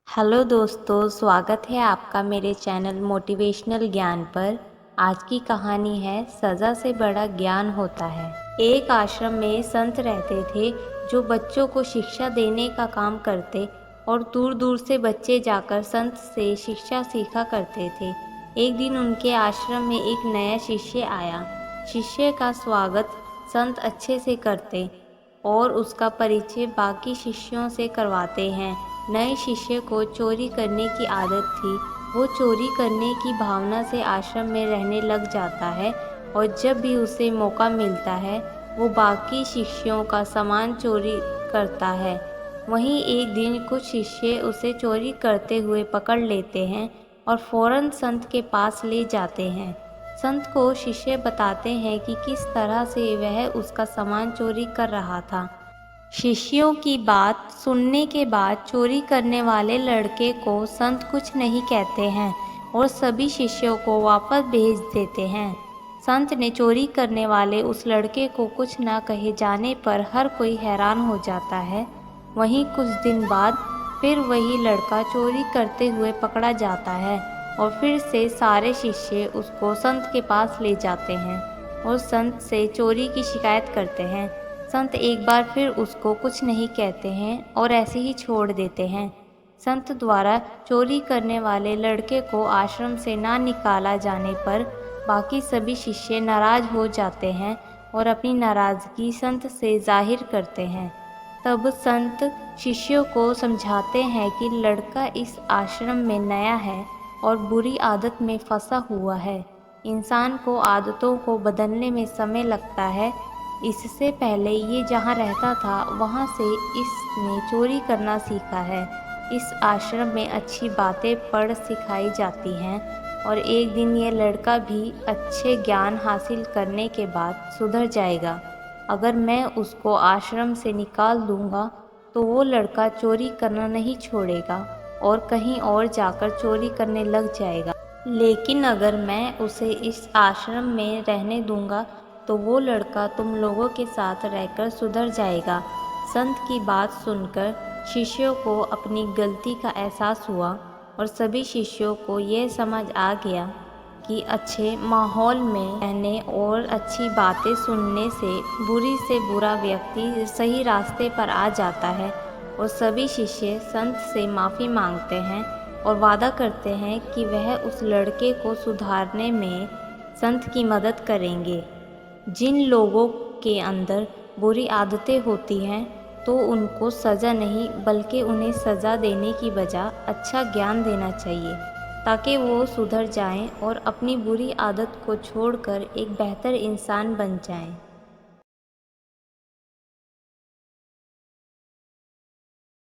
Hello दोस्तों, स्वागत है आपका मेरे चैनल मोटिवेशनल ज्ञान पर। आज की कहानी है सज़ा से बड़ा ज्ञान होता है। एक आश्रम में संत रहते थे जो बच्चों को शिक्षा देने का काम करते और दूर दूर से बच्चे जाकर संत से शिक्षा सीखा करते थे। एक दिन उनके आश्रम में एक नया शिष्य आया। शिष्य का स्वागत संत अच्छे से करते और उसका परिचय बाकी शिष्यों से करवाते हैं। नए शिष्य को चोरी करने की आदत थी। वो चोरी करने की भावना से आश्रम में रहने लग जाता है और जब भी उसे मौका मिलता है वो बाकी शिष्यों का सामान चोरी करता है। वहीं एक दिन कुछ शिष्य उसे चोरी करते हुए पकड़ लेते हैं और फौरन संत के पास ले जाते हैं। संत को शिष्य बताते हैं कि किस तरह से वह उसका सामान चोरी कर रहा था। शिष्यों की बात सुनने के बाद चोरी करने वाले लड़के को संत कुछ नहीं कहते हैं और सभी शिष्यों को वापस भेज देते हैं। संत ने चोरी करने वाले उस लड़के को कुछ न कहे जाने पर हर कोई हैरान हो जाता है। वहीं कुछ दिन बाद फिर वही लड़का चोरी करते हुए पकड़ा जाता है और फिर से सारे शिष्य उसको संत के पास ले जाते हैं और संत से चोरी की शिकायत करते हैं। संत एक बार फिर उसको कुछ नहीं कहते हैं और ऐसे ही छोड़ देते हैं। संत द्वारा चोरी करने वाले लड़के को आश्रम से ना निकाला जाने पर बाकी सभी शिष्य नाराज हो जाते हैं और अपनी नाराज़गी संत से जाहिर करते हैं। तब संत शिष्यों को समझाते हैं कि लड़का इस आश्रम में नया है और बुरी आदत में फंसा हुआ है। इंसान को आदतों को बदलने में समय लगता है। इससे पहले ये जहाँ रहता था वहाँ से इसने चोरी करना सीखा है। इस आश्रम में अच्छी बातें पढ़ सिखाई जाती हैं और एक दिन ये लड़का भी अच्छे ज्ञान हासिल करने के बाद सुधर जाएगा। अगर मैं उसको आश्रम से निकाल दूँगा तो वो लड़का चोरी करना नहीं छोड़ेगा और कहीं और जाकर चोरी करने लग जाएगा। लेकिन अगर मैं उसे इस आश्रम में रहने दूँगा तो वो लड़का तुम लोगों के साथ रहकर सुधर जाएगा। संत की बात सुनकर शिष्यों को अपनी गलती का एहसास हुआ और सभी शिष्यों को ये समझ आ गया कि अच्छे माहौल में रहने और अच्छी बातें सुनने से बुरा व्यक्ति सही रास्ते पर आ जाता है। और सभी शिष्य संत से माफ़ी मांगते हैं और वादा करते हैं कि वह उस लड़के को सुधारने में संत की मदद करेंगे। जिन लोगों के अंदर बुरी आदतें होती हैं तो उनको सज़ा नहीं बल्कि उन्हें सज़ा देने की बजाय अच्छा ज्ञान देना चाहिए ताकि वो सुधर जाएं और अपनी बुरी आदत को छोड़कर एक बेहतर इंसान बन जाएं।